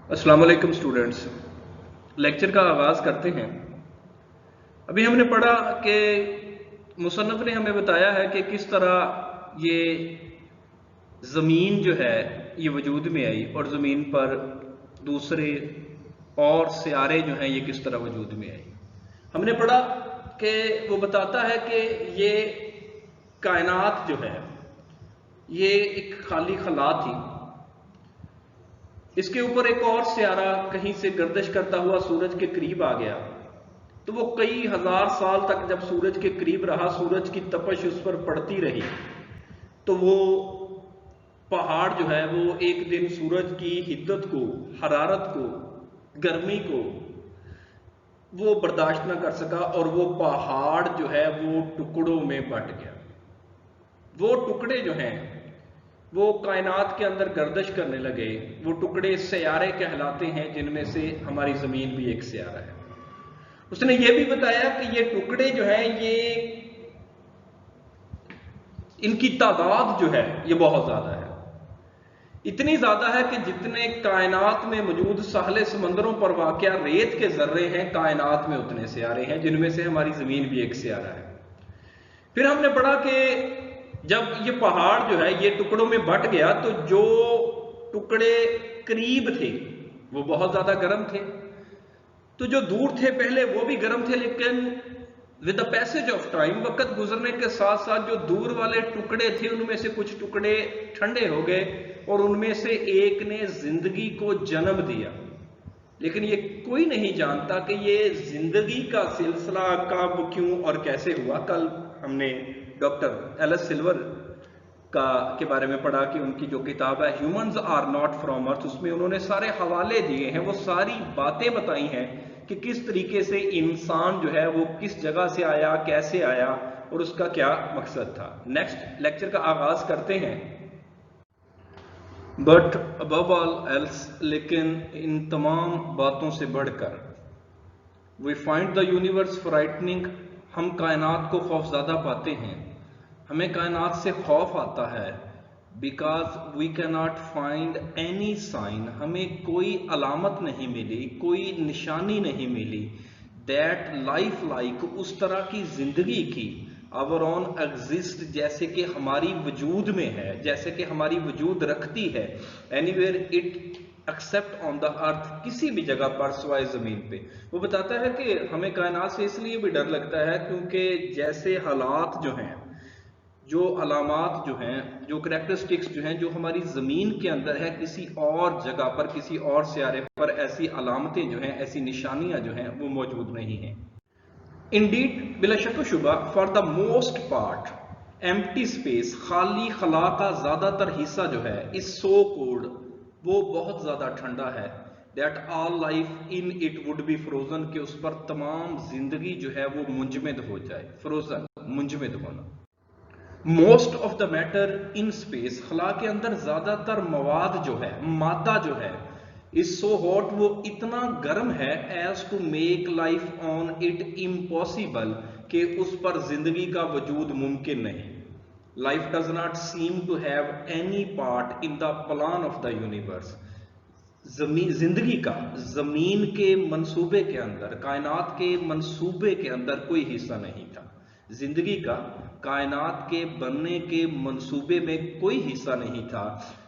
अस्सलाम वालेकुम students. Lecture का आगाज़ करते हैं। अभी हमने पढ़ा कि मुसन्नफ़ ने हमें बताया है कि किस तरह ये ज़मीन जो है ये वजूद में आई और ज़मीन पर दूसरे और सियारे जो हैं ये किस तरह वजूद में आई। हमने पढ़ा कि वो बताता है कि ये कायनात जो है ये एक खाली खला थी, इसके ऊपर एक और सियारा कहीं से गर्दिश करता हुआ सूरज के करीब आ गया, तो वो कई हजार साल तक जब सूरज के करीब रहा, सूरज की तपश उस पर पड़ती रही, तो वो पहाड़ जो है वो एक दिन सूरज की हिद्दत को, हरारत को, गर्मी को वो बर्दाश्त न कर सका और वो पहाड़ जो है वो टुकड़ों में बट गया। वो टुकड़े जो हैं वो कायनात के अंदर गर्दिश करने लगे। वो टुकड़े सियारे कहलाते हैं, जिनमें से हमारी ज़मीन भी एक सियारा है। उसने ये भी बताया कि ये टुकड़े जो हैं ये इनकी तादाद जो है ये बहुत ज़्यादा है। इतनी ज़्यादा है कि जितने कायनात में मौजूद साहले समंदरों पर वाक़या रेत के ज़र्रे हैं, कायनात में उतने सियारे हैं, जिनमें से हमारी ज़मीन भी एक सियारा है। फिर हमने पढ़ा कि जब ये पहाड़ जो है ये टुकड़ों में बट गया, तो जो टुकड़े करीब थे वो बहुत ज़्यादा गर्म थे, तो जो दूर थे पहले वो भी गर्म थे, लेकिन with the passage of time, वक्त गुजरने के साथ साथ जो दूर वाले टुकड़े थे उनमें से कुछ टुकड़े ठंडे हो गए और उनमें से एक ने जिंदगी को जन्म दिया। लेकिन ये कोई नहीं जानता कि ये जिंदगी का सिलसिला कब, क्यों और कैसे हुआ। कल हमने डॉक्टर एलिस सिल्वर के बारे में पढ़ा कि उनकी जो किताब है ह्यूमंस आर नॉट फ्रॉम अर्थ, उसमें उन्होंने सारे हवाले दिए हैं, वो सारी बातें बताई हैं कि किस तरीके से इंसान जो है वो किस जगह से आया, कैसे आया और उसका क्या मकसद था। नेक्स्ट लेक्चर का आगाज करते हैं। बट अबव ऑल एल्स, लेकिन इन तमाम बातों से बढ़कर, we find the universe frightening, हम कायनात को खौफज़दा पाते हैं, हमें कायनात से खौफ आता है। Because we can not find any sign, हमें कोई अलामत नहीं मिली, कोई निशानी नहीं मिली, दैट लाइफ लाइक, उस तरह की जिंदगी की, आवर ओन एग्जिस्ट, जैसे कि हमारी वजूद में है, जैसे कि हमारी वजूद रखती है, anywhere it except on the earth, किसी भी जगह पर सिवाय जमीन पे। वो बताता है कि हमें कायनात से इसलिए भी डर लगता है क्योंकि जैसे हालात जो हैं, जो अलामात जो हैं, जो करेक्टरिस्टिक्स जो हैं, जो हमारी ज़मीन के अंदर है, किसी और जगह पर, किसी और सियारे पर ऐसी अलामतें जो हैं, ऐसी निशानियां जो हैं वो मौजूद नहीं हैं। इंडीड, बिलाशक शुबा, for the most part empty space, खाली खला का ज़्यादातर हिस्सा जो है, इस सो कोल्ड, वो बहुत ज़्यादा ठंडा है, that all life in it would be frozen, कि उस पर तमाम जिंदगी जो है वो मुंजमद हो जाए। फ्रोजन, मुंजमद होना। Most of the matter in space, खला के अंदर ज्यादातर मवाद जो है, मादा जो है, इज सो हॉट, वो इतना गर्म है, as to make life on it impossible, कि उस पर जिंदगी का वजूद मुमकिन नहीं। Life does not seem to have any part in the plan of the universe, जिंदगी का जमीन के मंसूबे के अंदर, कायनात के मंसूबे के अंदर कोई हिस्सा नहीं था। जिंदगी का कायनात के बनने के मंसूबे में कोई हिस्सा नहीं था।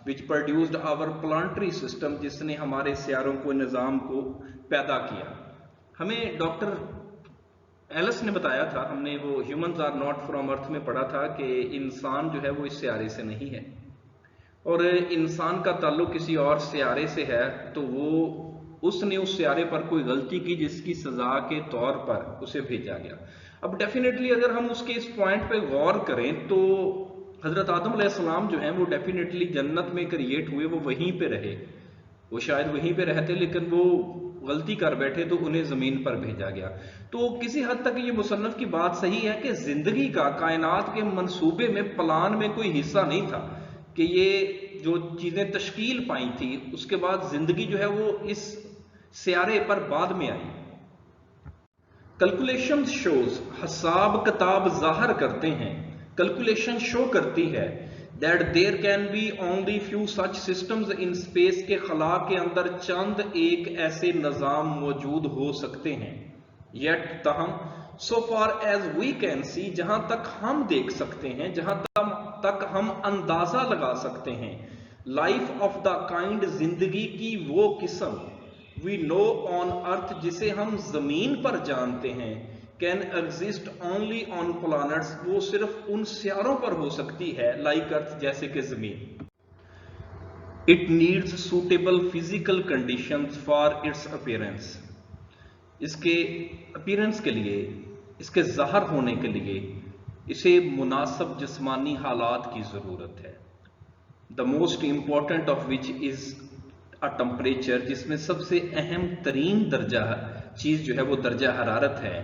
विच प्रोड्यूस्ड आवर प्लांटरी सिस्टम, जिसने हमारे सियारों को, निज़ाम को पैदा किया। हमें डॉक्टर एलिस ने बताया था, हमने वो ह्यूमंस आर नॉट फ्रॉम अर्थ में पढ़ा था कि इंसान जो है वो इस सियारे से नहीं है, और इंसान का ताल्लुक किसी और सियारे से है, तो वो उसने उस सियारे पर कोई गलती की जिसकी सजा के तौर पर उसे भेजा गया। अब डेफिनेटली अगर हम उसके इस पॉइंट पे गौर करें तो हजरत आदम अलैहिस्सलाम जो हैं वो डेफिनेटली जन्नत में क्रिएट हुए, वो वहीं पे रहे, वो शायद वहीं पे रहते, लेकिन वो गलती कर बैठे तो उन्हें जमीन पर भेजा गया। तो किसी हद तक ये मुसन्नफ की बात सही है कि जिंदगी का कायनात के मंसूबे में, प्लान में कोई हिस्सा नहीं था, कि ये जो चीजें तश्कील पाई थी उसके बाद जिंदगी जो है वो इस सियारे पर बाद में आई। कैलकुलेशन शोज, हिसाब किताब जाहिर करते हैं, कैलकुलेशन शो करती है that there can be only few such systems in space के खला के अंदर चंद एक ऐसे निज़ाम मौजूद हो सकते हैं, yet तहम so far as we can see, जहां तक हम देख सकते हैं, जहां तक हम अंदाजा लगा सकते हैं, लाइफ ऑफ द काइंड जिंदगी की वो किस्म वी नो ऑन अर्थ जिसे हम जमीन पर जानते हैं, can exist only on planets, वो सिर्फ उन सियारों पर हो सकती है लाइक अर्थ जैसे कि जमीन। It needs suitable physical conditions for its appearance, इसके अपीयरेंस के लिए, इसके ज़ाहर होने के लिए इसे मुनासिब जिस्मानी हालात की ज़रूरत है। The most important of which is a temperature, जिसमें सबसे अहम तरीन दर्जा चीज़ जो है वो दर्जा हरारत है,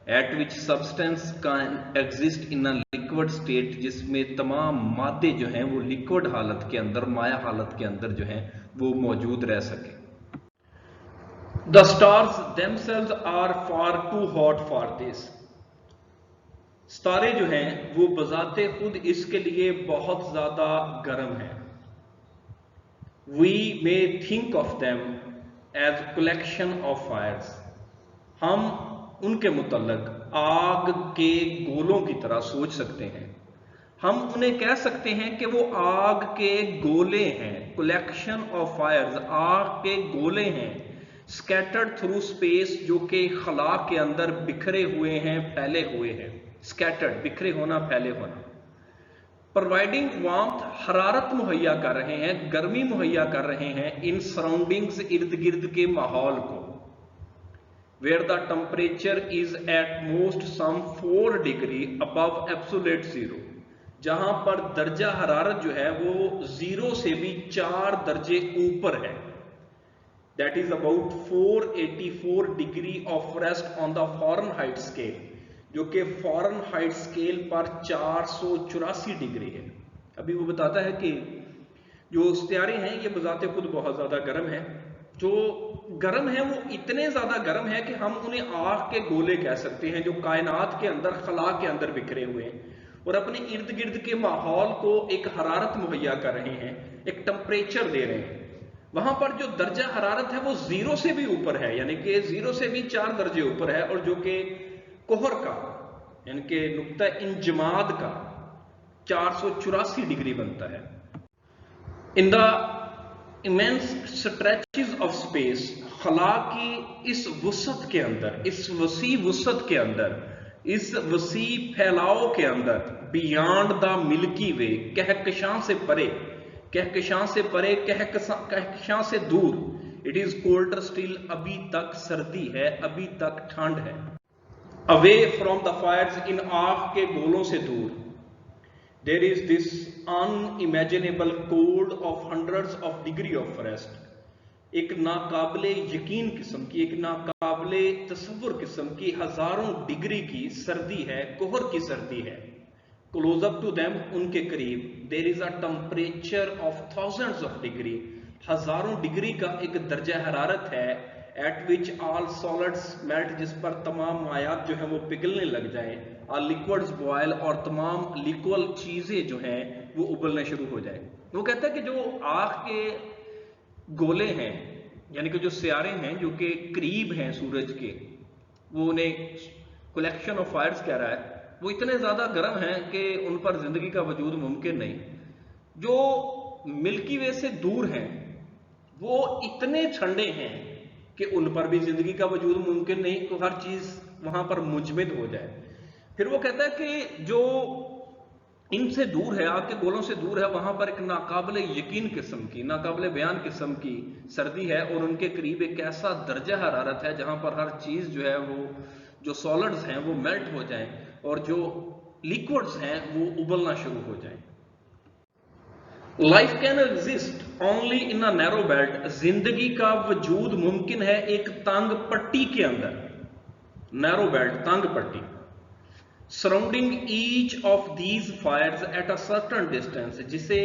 at which substance can exist in a liquid state, जिसमें तमाम मादे जो हैं वो लिक्विड हालत के अंदर, माया हालत के अंदर जो हैं वो मौजूद रह सके। The stars themselves are far too hot for this, सितारे जो हैं वो बजाते खुद इसके लिए बहुत ज्यादा गर्म हैं। We may think of them as collection of fires, हम उनके मुतल्लक आग के गोलों की तरह सोच सकते हैं। हम उन्हें कह सकते हैं कि वो आग के गोले हैं, कलेक्शन ऑफ फायर्स, आग के गोले हैं, स्कैटर्ड थ्रू स्पेस, जो कि खला के अंदर बिखरे हुए हैं, फैले हुए हैं। स्कैटर्ड, बिखरे होना, फैले होना। प्रोवाइडिंग वार्मथ, हरारत मुहैया कर रहे हैं, गर्मी मुहैया कर रहे हैं इन सराउंडिंग्स, इर्द गिर्द के माहौल को। Where the temperature is at most some 4 degree above absolute zero, जहां पर दर्जा हरारत जो है वो 0 से भी 4 दर्जे ऊपर है। That is about 484 degree of rest on the Fahrenheit scale, जो कि फॉरेनहाइट स्केल पर 484 डिग्री है। अभी वो बताता है कि जो सितारे हैं ये बजाते खुद बहुत ज्यादा गर्म है। जो गर्म है वो इतने ज्यादा गर्म है कि हम उन्हें आग के गोले कह सकते हैं, जो कायनात के अंदर, खला के अंदर बिखरे हुए हैं और अपने इर्द गिर्द के माहौल को एक हरारत मुहैया कर रहे हैं, एक टेम्परेचर दे रहे हैं। वहां पर जो दर्जा हरारत है वो 0 से भी ऊपर है, यानी कि 0 से भी 4 दर्जे ऊपर है, और जो कि कोहर का यानी कि नुक्ता इंजमाद का 484 डिग्री बनता है। In the immense stretches of space, खला की इस वसत के अंदर, इस वसी वसत के अंदर, इस वसी फैलाव के अंदर, बियॉन्ड द मिल्की वे, कहकशां से परे, कहकशां से परे, कहकशां से दूर, इट इज कोल्डर स्टिल, अभी तक सर्दी है, अभी तक ठंड है। अवे फ्रॉम द फायर्स, इन आग के गोलों से दूर, there is this unimaginable cold of hundreds of degree of frost, एक नाकाबिले यकीन किस्म की, एक नाकाबिले तसव्वुर किस्म की हजारों डिग्री की सर्दी है, कोहर की सर्दी है। क्लोज अप टू देम, उनके करीब, there is a temperature of thousands of degree, हजारों डिग्री का एक दर्जा हरारत है, at which all solids melt, जिस पर तमाम मायात जो है वो पिघलने लग जाएं, और लिक्विड्स बॉयल, और तमाम लिक्विड चीजें जो हैं वो उबलने शुरू हो जाए। वो कहता है कि जो आग के गोले हैं, यानी कि जो सियारे हैं जो कि करीब हैं सूरज के, वो उन्हें कलेक्शन ऑफ फायर्स कह रहा है, वो इतने ज्यादा गर्म हैं कि उन पर जिंदगी का वजूद मुमकिन नहीं। जो मिल्की वे से दूर हैं वो इतने ठंडे हैं कि उन पर भी जिंदगी का वजूद मुमकिन नहीं, तो हर चीज वहां पर मुजमिद हो जाए। फिर वो कहता है कि जो इनसे दूर है, आग के गोलों से दूर है, वहां पर एक नाकाबिले यकीन किस्म की, नाकाबिले बयान किस्म की सर्दी है, और उनके करीब एक ऐसा दर्जा हरारत है जहां पर हर चीज जो है वो, जो सॉलिड्स हैं वो मेल्ट हो जाएं, और जो लिक्विड्स हैं वो उबलना शुरू हो जाएं। Life can exist only in a narrow belt, जिंदगी का वजूद मुमकिन है एक तंग पट्टी के अंदर, नैरो बेल्ट, तंग पट्टी। Surrounding each of these fires at a certain distance, जिसे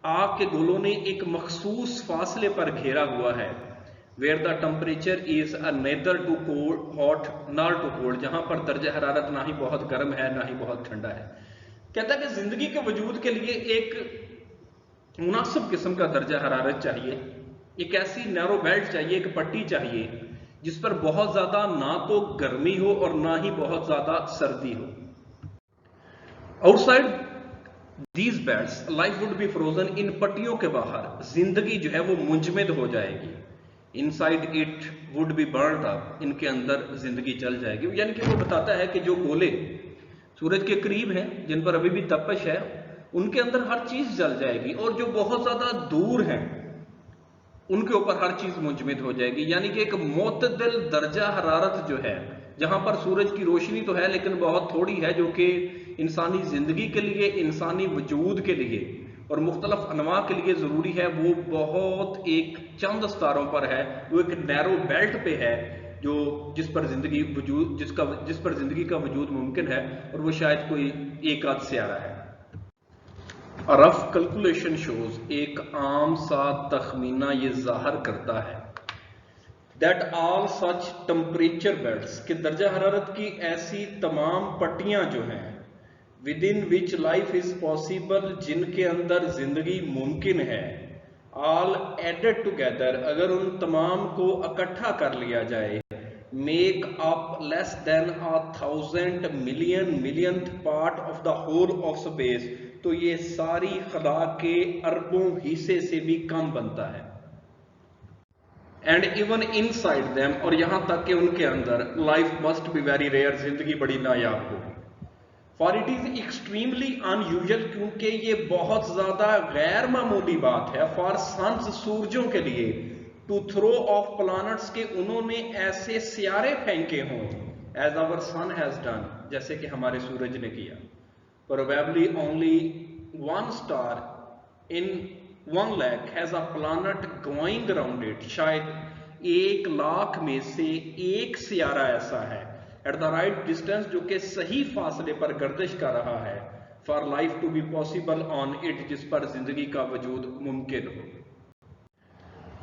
आग के गोलों ने एक मखसूस फासले पर घेरा हुआ है। Where the temperature is a neither too cold hot nor too cold, जहां पर दर्जा हरारत ना ही बहुत गर्म है ना ही बहुत ठंडा है। کہتا ہے کہ زندگی کے وجود کے لیے ایک مناسب قسم کا درجہ حرارت چاہیے، ایک ایسی نیرو بیلٹ چاہیے، ایک پٹی چاہیے جس پر بہت زیادہ نہ تو گرمی ہو اور نہ ہی بہت زیادہ سردی ہو. Outside these belts life would be frozen. ان پٹیوں کے باہر زندگی جو ہے وہ منجمد ہو جائے گی. Inside it would be burned up. ان کے اندر زندگی جل جائے گی. یعنی کہ وہ بتاتا ہے کہ جو گولے سورج کے قریب ہیں، جن پر ابھی بھی تپش ہے، ان کے اندر ہر چیز جل جائے گی، اور جو بہت زیادہ دور ہیں ان کے اوپر ہر چیز منجمد ہو جائے گی. یعنی کہ ایک معتدل درجہ حرارت جو ہے، جہاں پر سورج کی روشنی تو ہے لیکن بہت تھوڑی ہے، جو کہ انسانی زندگی کے لیے، انسانی وجود کے لیے اور مختلف انواع کے لیے ضروری ہے، وہ بہت ایک چند ستاروں پر ہے. وہ ایک نیرو بیلٹ پہ ہے جو جس پر زندگی کا وجود ممکن ہے، اور وہ شاید کوئی ایک آدھ سیارہ ہے. رف کیلکولیشن شوز، ایک عام سا تخمینہ یہ ظاہر کرتا ہے that all such temperature belts، کہ درجہ حرارت کی ایسی تمام پٹیاں جو ہیں within which life is possible، جن کے اندر زندگی ممکن ہے، all added together، اگر ان تمام کو اکٹھا کر لیا جائے، make up less than 1,000 millionth part of the whole of space، تو یہ ساری خلا کے اربوں حصے سے بھی کم بنتا ہے. And even inside them, اور یہاں تک کہ ان کے اندر life must be very rare, زندگی بڑی نایاب ہوگی. For it is extremely unusual, کیونکہ یہ بہت زیادہ غیر معمولی بات ہے. فار سنز، سورجوں کے لیے، ٹو تھرو آف پلانٹس، کے انہوں نے ایسے سیارے پھینکے ہوں، as our sun has done, جیسے کہ ہمارے سورج نے کیا. Probably only one star in 1 lakh has a planet going around it، شاید 1,00,000 میں سے ایک سیارہ ایسا ہے at the right distance، جو کہ صحیح فاصلے پر گردش کر رہا ہے، for life to be possible on it، جس پر زندگی کا وجود ممکن ہو.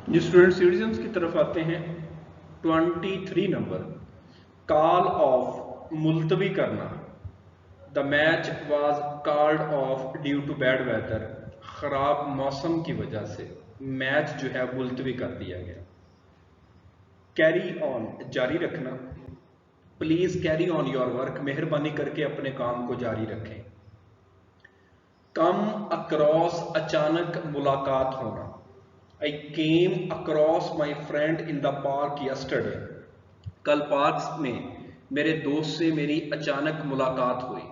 جو اسٹوڈنٹ سٹیزنز کی طرف آتے ہیں، 23 نمبر، کال آف، ملتوی کرنا. The match was called off due to bad weather، خراب موسم کی وجہ سے میچ جو ہے ملتوی کر دیا گیا. کیری آن، جاری رکھنا. Please carry on your work, مہربانی کر کے اپنے کام کو جاری رکھیں. کم اکراس، اچانک ملاقات ہونا. I came across my friend in the park yesterday، کل پارک میں میرے دوست سے میری اچانک ملاقات ہوئی.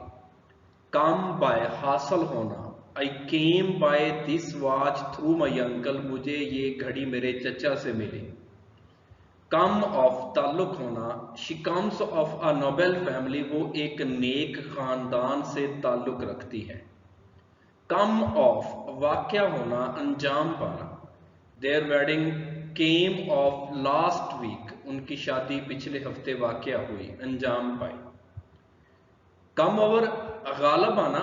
کم بائی، حاصل ہونا. I came by this watch through my uncle، مجھے یہ گھڑی میرے چچا سے ملی. کم آف، تعلق ہونا. She comes of a noble family، وہ ایک نیک خاندان سے تعلق رکھتی ہے. کم آف، واقع ہونا، انجام پانا. Their wedding came off last week، ان کی شادی پچھلے ہفتے واقع ہوئی، انجام پائی. کم اوور، غالب آنا.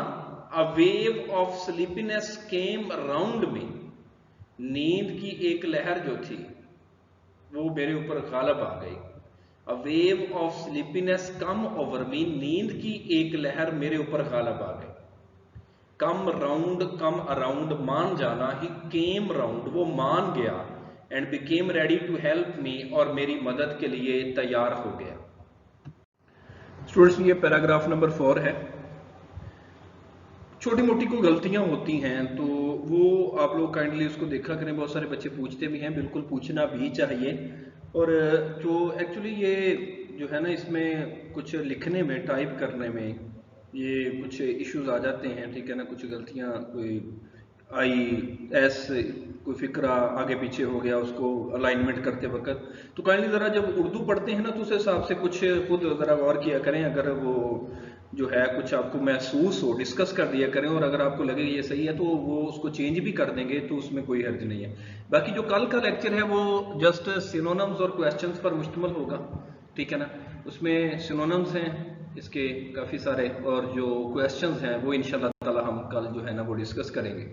A wave of sleepiness came around me، نیند کی ایک لہر جو تھی وہ میرے اوپر غالب آ گئی. A wave of sleepiness come over me، نیند کی ایک لہر میرے اوپر غالب آ گئی. کم راؤنڈ، کم اراؤنڈ، مان جانا. He came round، وہ مان گیا. And became ready to help me، اور میری مدد کے لیے تیار ہو گیا. اسٹوڈنٹس، یہ پیراگراف نمبر 4 ہے. چھوٹی موٹی کوئی غلطیاں ہوتی ہیں تو وہ آپ لوگ کائنڈلی اس کو دیکھا کریں. بہت سارے بچے پوچھتے بھی ہیں، بالکل پوچھنا بھی چاہیے. اور جو ایکچولی یہ جو ہے نا، اس میں کچھ لکھنے میں، ٹائپ کرنے میں یہ کچھ ایشوز آ جاتے ہیں، ٹھیک ہے نا. کچھ غلطیاں، کوئی کوئی فقرہ آگے پیچھے ہو گیا، اس کو الائنمنٹ کرتے وقت. تو کائنڈلی ذرا جب اردو پڑھتے ہیں نا تو اس حساب سے کچھ خود ذرا غور کیا کریں. اگر وہ جو ہے کچھ آپ کو محسوس ہو، ڈسکس کر دیا کریں، اور اگر آپ کو لگے یہ صحیح ہے تو وہ اس کو چینج بھی کر دیں گے، تو اس میں کوئی حرج نہیں ہے. باقی جو کل کا لیکچر ہے وہ جسٹ سینونمز اور کویسچنز پر مشتمل ہوگا، ٹھیک ہے نا. اس میں سینونمز ہیں اس کے کافی سارے، اور جو کویسچنز ہیں وہ انشاءاللہ تعالی ہم کل جو ہے نا وہ ڈسکس کریں گے.